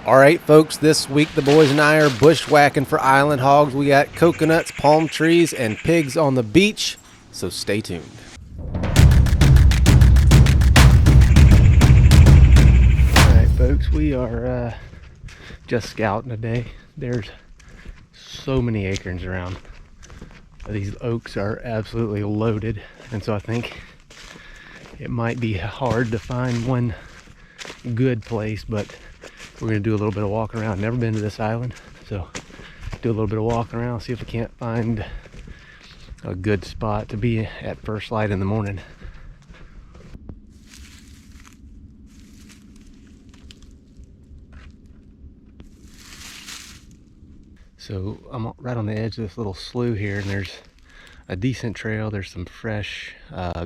All right, folks, this week the boys and I are bushwhacking for island hogs. We got coconuts, palm trees, and pigs on the beach, so stay tuned. All right, folks, we are just scouting today. There's so many acorns around. These oaks are absolutely loaded, and so I think it might be hard to find one good place, but we're going to do a little bit of walking around. Never been to this island, so do a little bit of walking around, see if we can't find a good spot to be at first light in the morning. So I'm right on the edge of this little slough here, and there's a decent trail. There's some fresh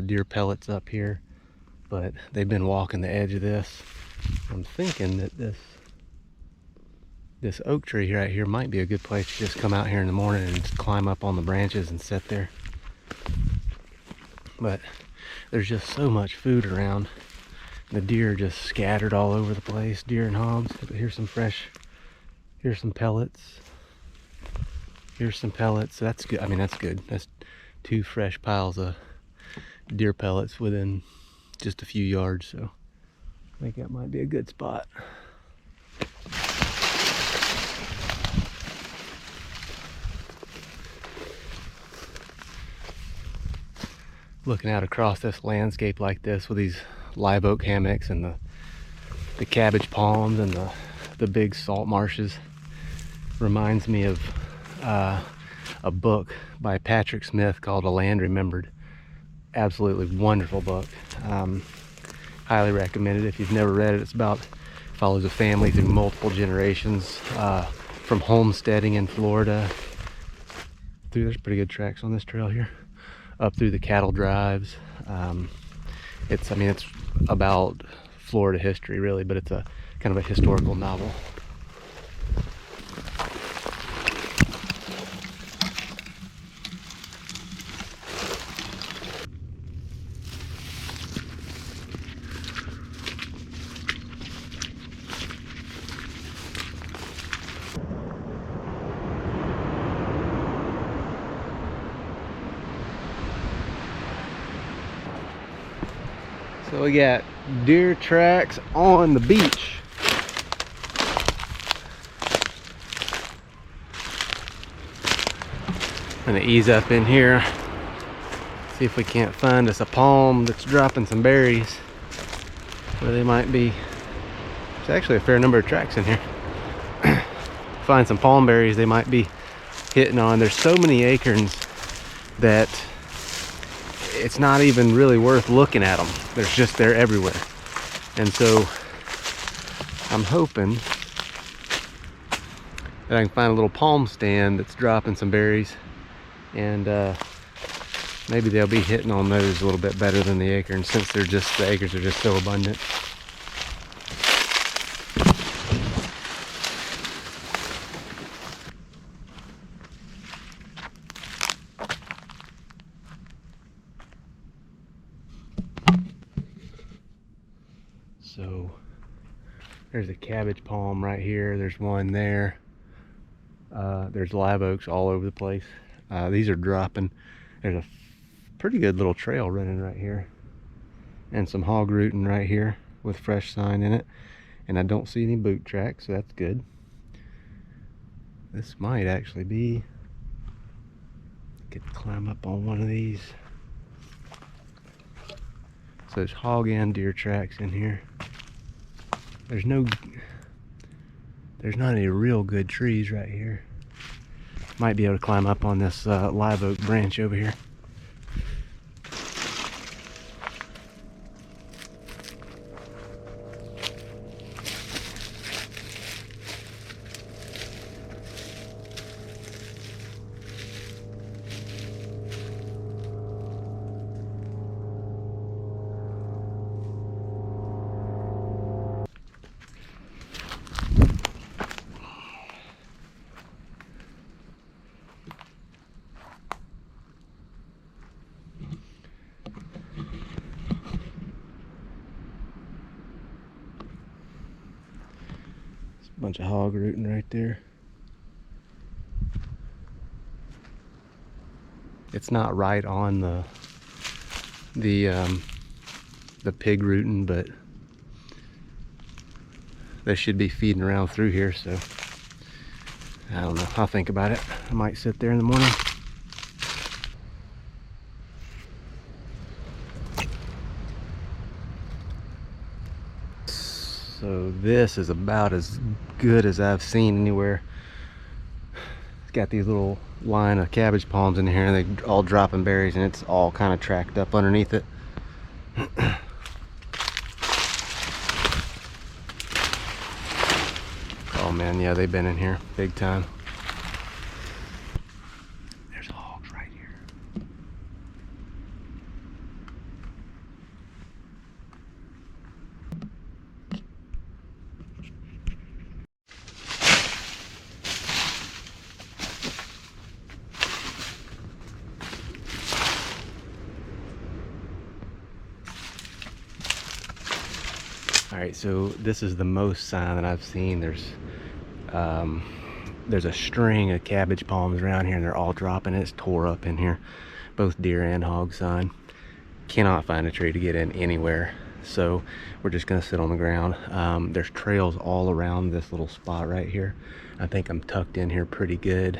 deer pellets up here, but they've been walking the edge of this. I'm thinking that this oak tree right here might be a good place to just come out here in the morning and just climb up on the branches and sit there. But there's just so much food around. The deer are just scattered all over the place, deer and hogs. Here's some pellets. Here's some pellets. So that's good. I mean, that's good. That's 2 fresh piles of deer pellets within just a few yards. So I think that might be a good spot. Looking out across this landscape like this with these live oak hammocks and the cabbage palms and the big salt marshes reminds me of a book by Patrick Smith called A Land Remembered. Absolutely wonderful book. Highly recommend it if you've never read it. It's about follows a family through multiple generations from homesteading in Florida through, there's pretty good tracks on this trail here, up through the cattle drives. It's about Florida history really, but it's a kind of a historical novel. So we got deer tracks on the beach. I'm gonna ease up in here, see if we can't find us a palm that's dropping some berries where they might be. There's actually a fair number of tracks in here. Find some palm berries they might be hitting on. There's so many acorns that it's not even really worth looking at them. They're everywhere. And so I'm hoping that I can find a little palm stand that's dropping some berries, and maybe they'll be hitting on those a little bit better than the acorns, since the acorns are just so abundant. So there's a cabbage palm right here. There's one there. There's live oaks all over the place. These are dropping. There's a pretty good little trail running right here, and some hog rooting right here with fresh sign in it. And I don't see any boot tracks, so that's good. This might actually be, could climb up on one of these. So there's hog and deer tracks in here. There's not any real good trees right here. Might be able to climb up on this live oak branch over here. Bunch of hog rooting right there. It's not right on the pig rooting, but they should be feeding around through here, so I don't know. I'll think about it. I might sit there in the morning. So this is about as good as I've seen anywhere. It's got these little line of cabbage palms in here, and they're all dropping berries, and it's all kind of tracked up underneath it. Oh man, yeah, they've been in here big time. There's hogs right here. All right, so this is the most sign that I've seen. There's a string of cabbage palms around here, and they're all dropping. It's tore up in here, both deer and hog sign. Cannot find a tree to get in anywhere, so we're just gonna sit on the ground. There's trails all around this little spot right here. I think I'm tucked in here pretty good.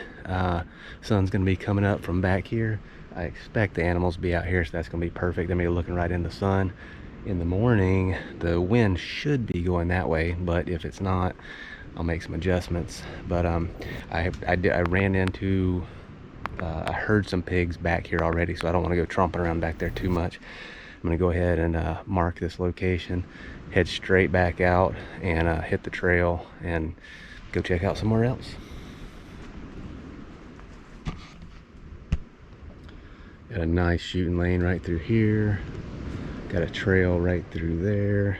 Sun's gonna be coming up from back here. I expect the animals to be out here, so that's gonna be perfect. They're gonna be looking right in the sun. In the morning, the wind should be going that way, but if it's not, I'll make some adjustments. But I ran into I heard some pigs back here already, so I don't want to go tromping around back there too much. I'm gonna go ahead and mark this location, head straight back out, and hit the trail and go check out somewhere else. Got a nice shooting lane right through here. Got a trail right through there.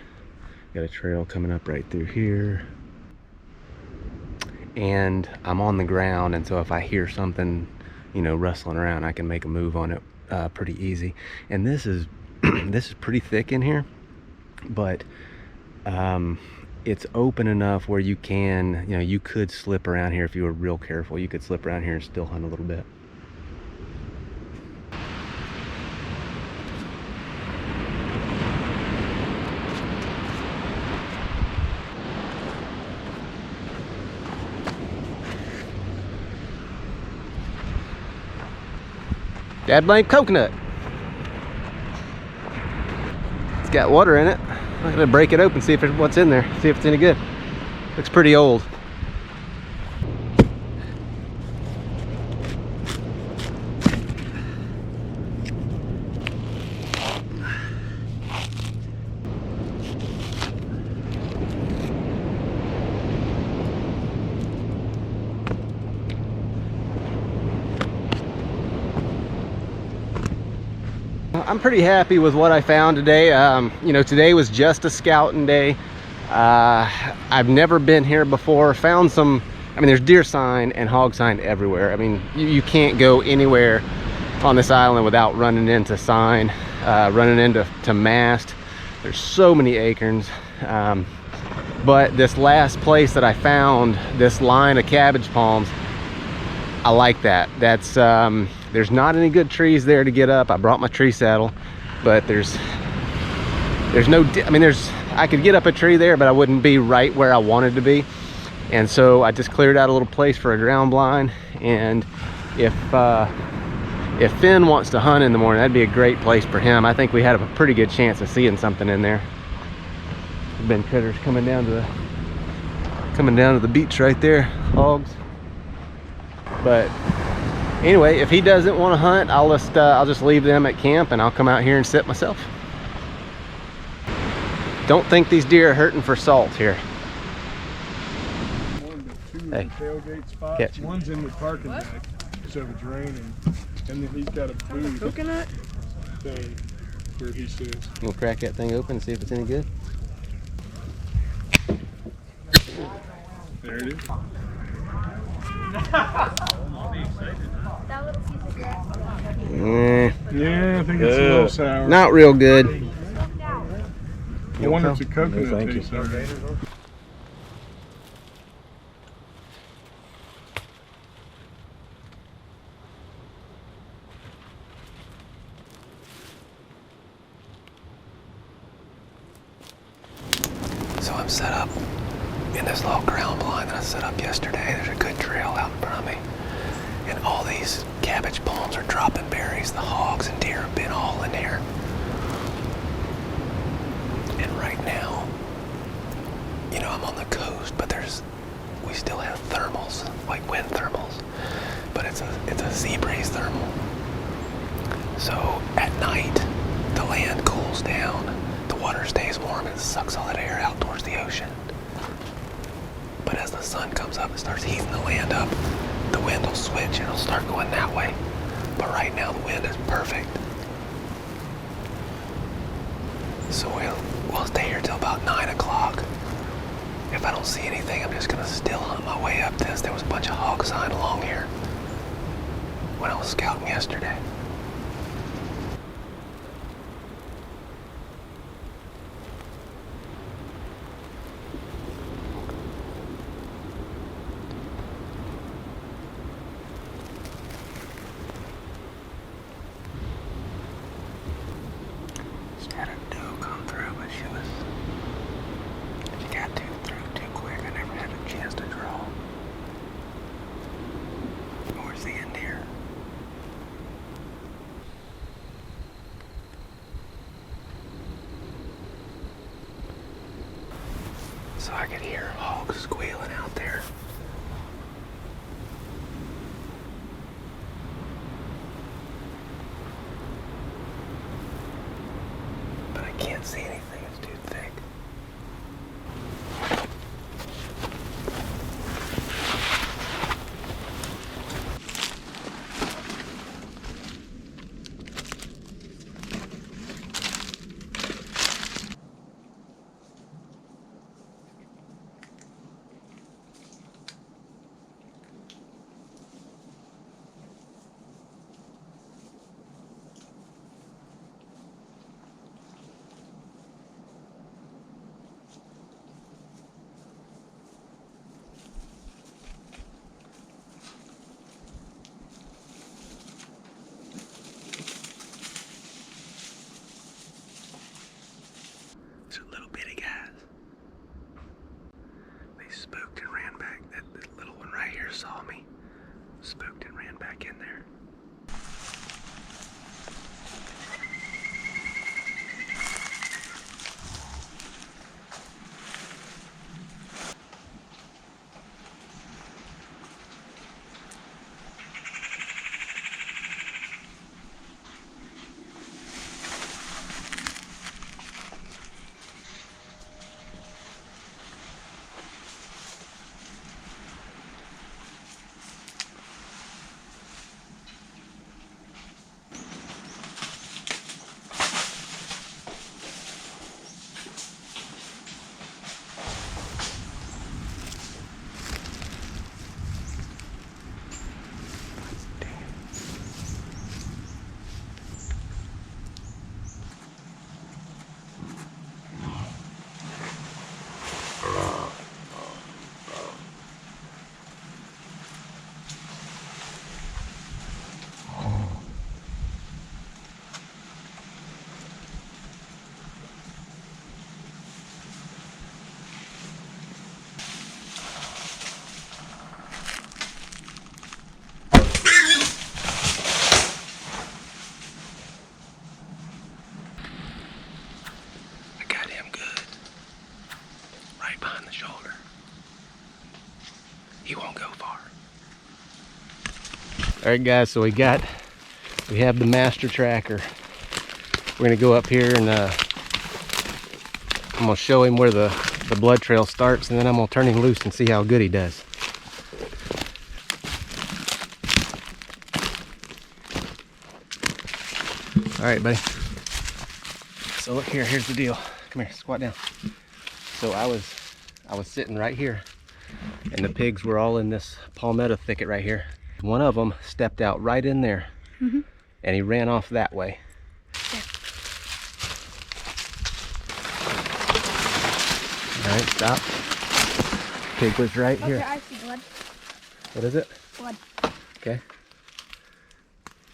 Got a trail coming up right through here. And I'm on the ground, and so if I hear something, you know, rustling around, I can make a move on it pretty easy. And this is this is pretty thick in here, but it's open enough where you can, you know, you could slip around here if you were real careful. You could slip around here and still hunt a little bit. Dad blamed coconut. It's got water in it. I'm gonna break it open, see if what's in there, see if it's any good. Looks pretty old. I'm pretty happy with what I found today. You know, today was just a scouting day. I've never been here before. Found some, I mean, there's deer sign and hog sign everywhere. I mean, you can't go anywhere on this island without running into sign, running into mast. There's so many acorns. But this last place that I found, this line of cabbage palms, I like that. That's there's not any good trees there to get up. I brought my tree saddle, but there's no, I mean, I could get up a tree there, but I wouldn't be right where I wanted to be. And so I just cleared out a little place for a ground blind. And if Finn wants to hunt in the morning, that'd be a great place for him. I think we had a pretty good chance of seeing something in there. There's been critters coming down to the beach right there, hogs. But anyway, if he doesn't want to hunt, I'll just leave them at camp, and I'll come out here and sit myself. Don't think these deer are hurting for salt here. One to two Hey. tailgate spots. Catch. One's in the parking deck, so if it's raining, and then he's got a booth Coconut? thing where he sits. We'll crack that thing open and see if it's any good. There it is. Yeah, I think it's a little sour. Not real good. I wonder if the coconut tastes alright. in this little ground blind that I set up yesterday. There's a good trail out in front of me. And all these cabbage palms are dropping berries. The hogs and deer have been all in here. And right now, you know, I'm on the coast, but we still have thermals, like wind thermals. But it's a sea breeze thermal. So at night, the land cools down, the water stays warm, and it sucks all that air out towards the ocean. But as the sun comes up, it starts heating the land up. The wind will switch and it'll start going that way. But right now the wind is perfect. So we'll stay here till about 9 o'clock. If I don't see anything, I'm just gonna still hunt my way up this. There was a bunch of hog sign along here when I was scouting yesterday. Had a doe come through, but she got through too quick. I never had a chance to draw. Where's the end here? So I could hear hogs squealing out there. Can't see anything, it's too thick. Little bitty guys. They spooked and ran back. That little one right here saw me. Spooked and ran back in there. He won't go far. All right, guys, so we have the master tracker. We're gonna go up here and I'm gonna show him where the blood trail starts, and then I'm gonna turn him loose and see how good he does. All right, buddy. So look here, here's the deal. Come here, squat down. So I was sitting right here, and the pigs were all in this palmetto thicket right here. One of them stepped out right in there, and he ran off that way. Yeah. All right, stop. Pig was right here. I see blood. What is it? Blood. Okay.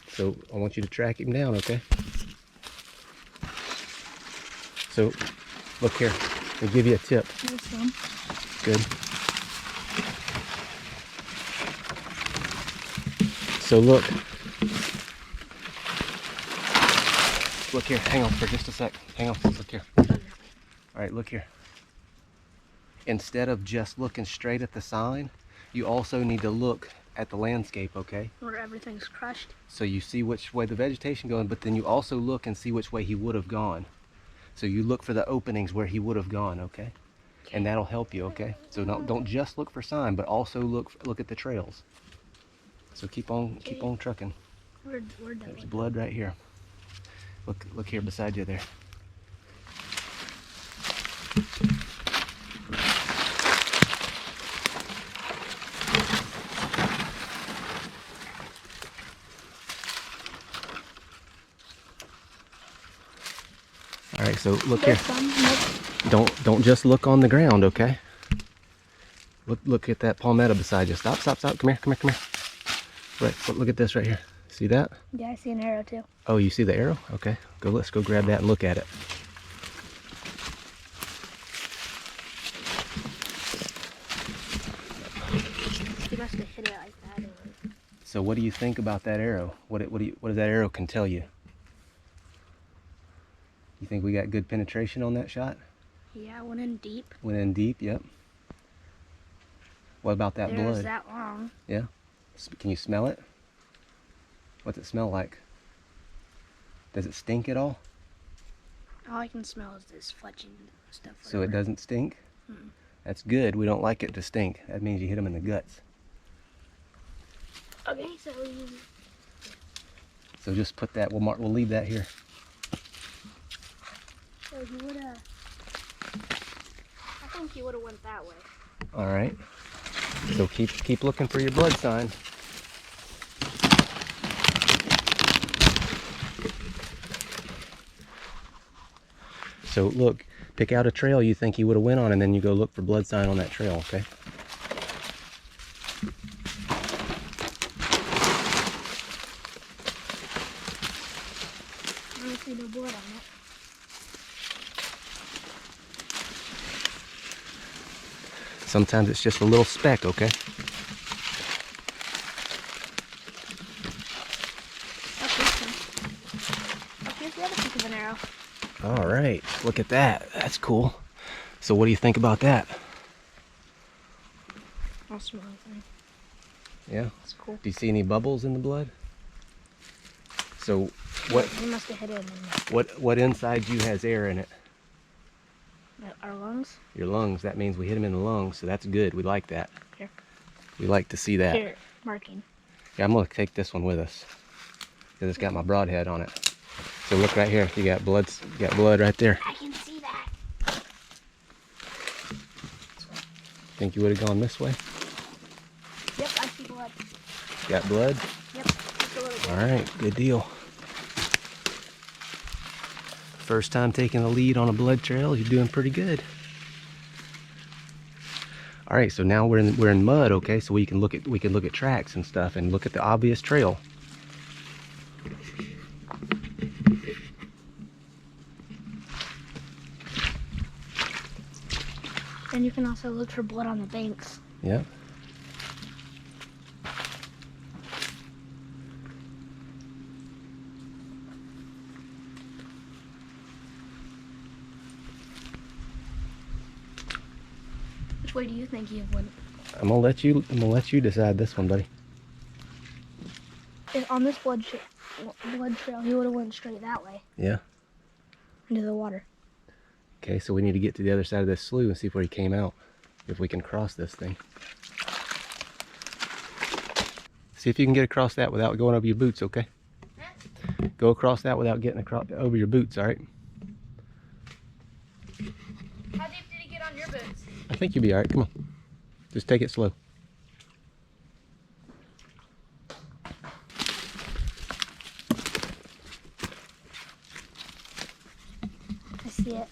So I want you to track him down, okay? So look here. I'll give you a tip. This one. good. So look here, hang on for just a sec. Hang on, look here. All right, look here. Instead of just looking straight at the sign, you also need to look at the landscape, okay? Where everything's crushed. So you see which way the vegetation going, but then you also look and see which way he would have gone. So you look for the openings where he would have gone, okay? And that'll help you, okay? So don't just look for sign, but also look at the trails. So keep on trucking. We're done. There's blood right here. Look here beside you there. All right, so look here. Don't just look on the ground, okay? Look at that palmetto beside you. Stop. Come here. Right, look at this right here. See that? Yeah, I see an arrow too. Oh, you see the arrow? Okay. Let's go grab that and look at it. He must have hit it like that. So what do you think about that arrow? What does that arrow can tell you? You think we got good penetration on that shot? Yeah, went in deep. Went in deep, yep. What about that blood? There's that long. Yeah. Can you smell it? What's it smell like? Does it stink at all? All I can smell is this fletching stuff. So it doesn't stink? Mm-mm. That's good. We don't like it to stink. That means you hit them in the guts. Okay, So just put that, we'll leave that here. So he would have. I think he would have went that way. All right. So keep looking for your blood sign. So look, pick out a trail you think he would have went on, and then you go look for blood sign on that trail, okay? I don't see no blood on it. Sometimes it's just a little speck, okay? Here's the other piece of an arrow. All right, look at that. That's cool. So what do you think about that? I'll smell it. Yeah? That's cool. Do you see any bubbles in the blood? So what He must have hit it in what inside you has air in it? our lungs. Your lungs. That means we hit him in the lungs, so that's good. We like that. Here. We like to see that. Here, marking. Yeah, I'm gonna take this one with us because it's got my broadhead on it. So look right here. You got blood. You got blood right there. I can see that. Think you would have gone this way? Yep, I see blood. Got blood? Yep, just a little bit. All right, good deal. First time taking the lead on a blood trail. You're doing pretty good. All right, so now we're in mud, okay? So we can look at tracks and stuff and look at the obvious trail. And you can also look for blood on the banks. Yeah. Which way do you think you went? I'm gonna let you decide this one, buddy. On this blood trail, he would have went straight that way Yeah. into the water. Okay, so we need to get to the other side of this slough and see where he came out. If we can cross this thing. See if you can get across that without going over your boots, okay? Go across that without getting over your boots, all right? How deep did he get on your boots? I think you'll be all right. Come on. Just take it slow. I see it.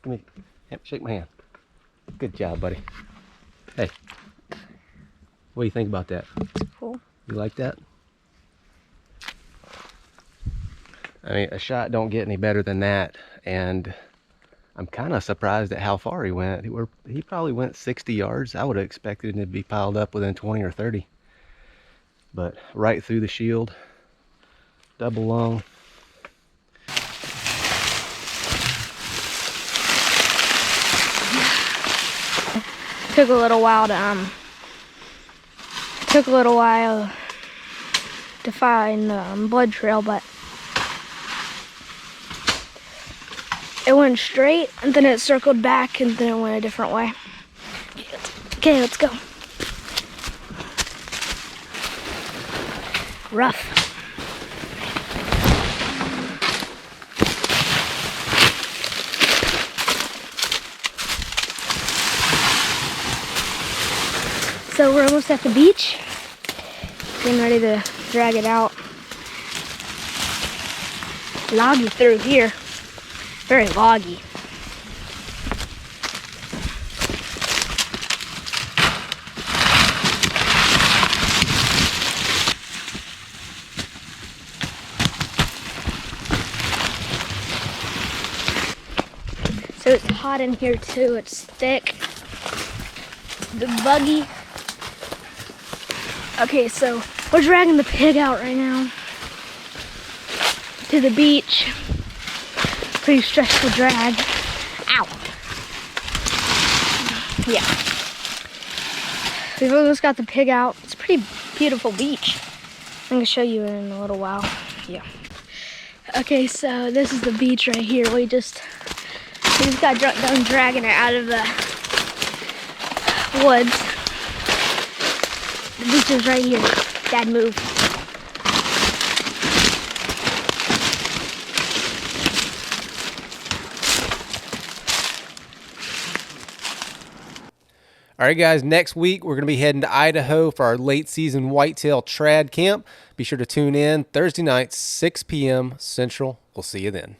Come here. Shake my hand. Good job, buddy. Hey, what do you think about that? Cool. You like that? I mean, a shot don't get any better than that, and I'm kind of surprised at how far he went. He probably went 60 yards. I would have expected him to be piled up within 20 or 30. But right through the shield, double lung. Took a little while to find the blood trail, but it went straight and then it circled back and then it went a different way. Okay, let's go. Rough. So we're almost at the beach. Getting ready to drag it out. Loggy through here. Very loggy. So it's hot in here too. It's thick. The buggy. Okay, so we're dragging the pig out right now to the beach. Pretty stressful drag. Ow. Yeah. We've almost got the pig out. It's a pretty beautiful beach. I'm gonna show you in a little while. Yeah. Okay, so this is the beach right here. We just got done dragging it out of the woods. The beach is right here. Dad, move. All right, guys, next week we're going to be heading to Idaho for our late season whitetail trad camp. Be sure to tune in Thursday night, 6 p.m. Central. We'll see you then.